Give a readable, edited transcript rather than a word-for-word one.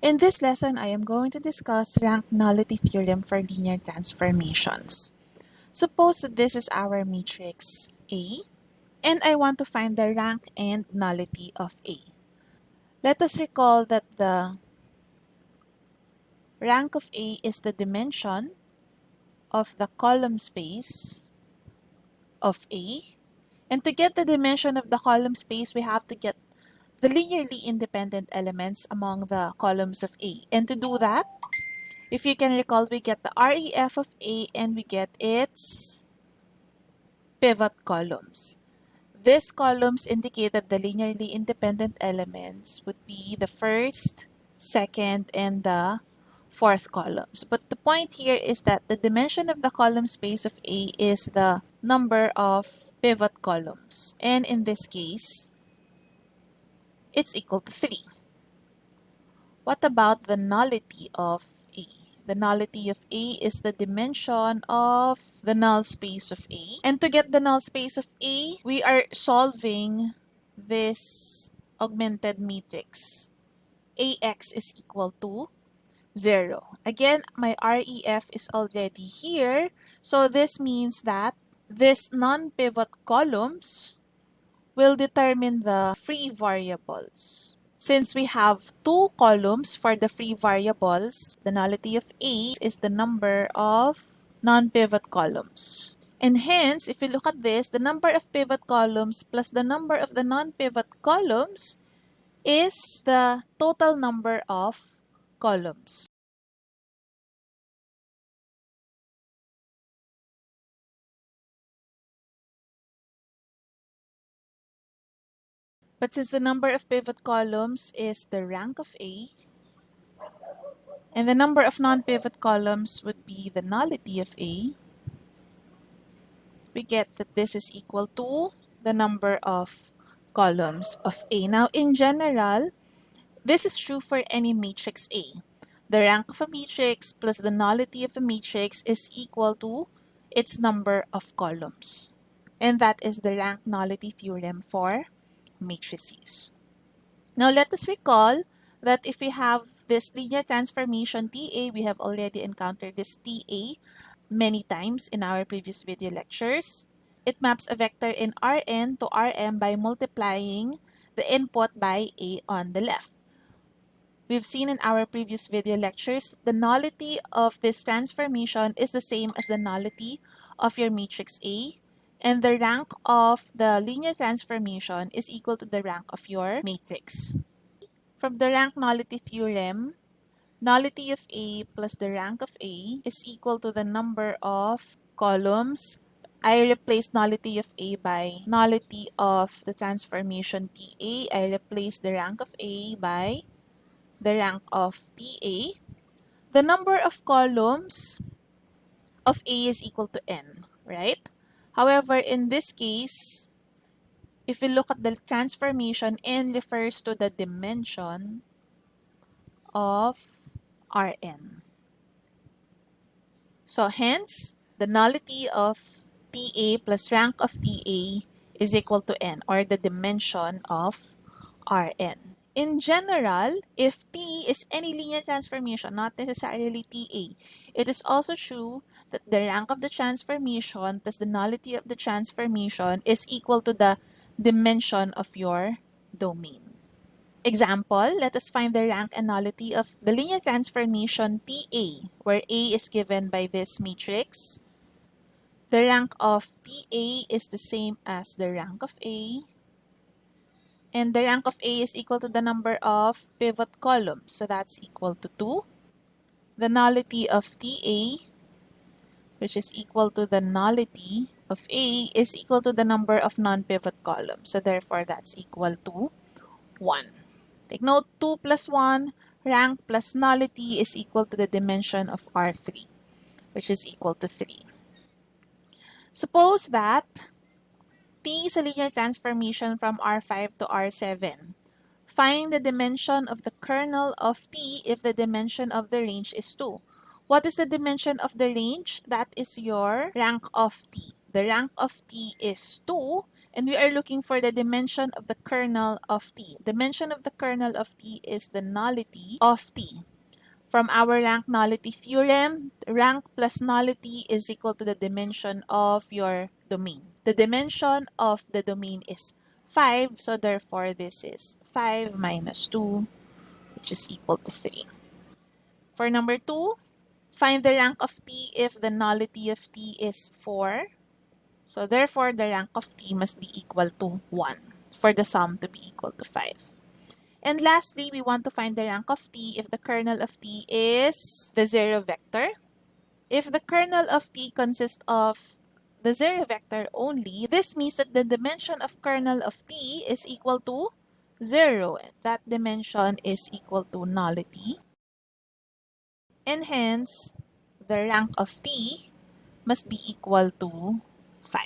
In this lesson, I am going to discuss Rank-Nullity Theorem for linear transformations. Suppose that this is our matrix A, and I want to find the rank and nullity of A. Let us recall that the rank of A is the dimension of the column space of A. And to get the dimension of the column space, we have to get the linearly independent elements among the columns of A. And to do that, if you can recall, we get the REF of A and we get its pivot columns. These columns indicate that the linearly independent elements would be the first, second, and the fourth columns. But the point here is that the dimension of the column space of A is the number of pivot columns. And in this case, it's equal to 3. What about the nullity of A? The nullity of A is the dimension of the null space of A. And to get the null space of A, we are solving this augmented matrix. AX is equal to 0. Again, my REF is already here. So this means that these non-pivot columns will determine the free variables. Since we have two columns for the free variables, the nullity of A is the number of non-pivot columns. And hence, if you look at this, the number of pivot columns plus the number of the non-pivot columns is the total number of columns. But since the number of pivot columns is the rank of A, and the number of non-pivot columns would be the nullity of A, we get that this is equal to the number of columns of A. Now, in general, this is true for any matrix A. The rank of a matrix plus the nullity of a matrix is equal to its number of columns. And that is the rank-nullity theorem for matrices. Now, let us recall that if we have this linear transformation TA, we have already encountered this TA many times in our previous video lectures. It maps a vector in Rn to Rm by multiplying the input by A on the left. We've seen in our previous video lectures, the nullity of this transformation is the same as the nullity of your matrix A, and the rank of the linear transformation is equal to the rank of your matrix. From the rank-nullity theorem, nullity of A plus the rank of A is equal to the number of columns. I replace nullity of A by nullity of the transformation TA. I replace the rank of A by the rank of TA. The number of columns of A is equal to n, right? However, in this case, if we look at the transformation, n refers to the dimension of Rn. So hence, the nullity of TA plus rank of TA is equal to n, or the dimension of Rn. In general, if T is any linear transformation, not necessarily TA, it is also true that the rank of the transformation plus the nullity of the transformation is equal to the dimension of your domain. Example, let us find the rank and nullity of the linear transformation TA, where A is given by this matrix. The rank of TA is the same as the rank of A, and the rank of A is equal to the number of pivot columns, so that's equal to 2. The nullity of TA, which is equal to the nullity of A, is equal to the number of non-pivot columns, so therefore that's equal to 1. Take note, 2 plus 1, rank plus nullity is equal to the dimension of R3, which is equal to 3. Suppose that T is a linear transformation from R5 to R7. Find the dimension of the kernel of T if the dimension of the range is 2. What is the dimension of the range? That is your rank of T. The rank of T is 2. And we are looking for the dimension of the kernel of T. Dimension of the kernel of T is the nullity of T. From our rank-nullity theorem, rank plus nullity is equal to the dimension of your domain. The dimension of the domain is 5, so therefore this is 5 minus 2, which is equal to 3. For number 2, find the rank of T if the nullity of T is 4. So therefore, the rank of T must be equal to 1 for the sum to be equal to 5. And lastly, we want to find the rank of T if the kernel of T is the 0 vector. If the kernel of T consists of the 0 vector only, this means that the dimension of kernel of T is equal to 0. That dimension is equal to nullity. And hence, the rank of T must be equal to 5.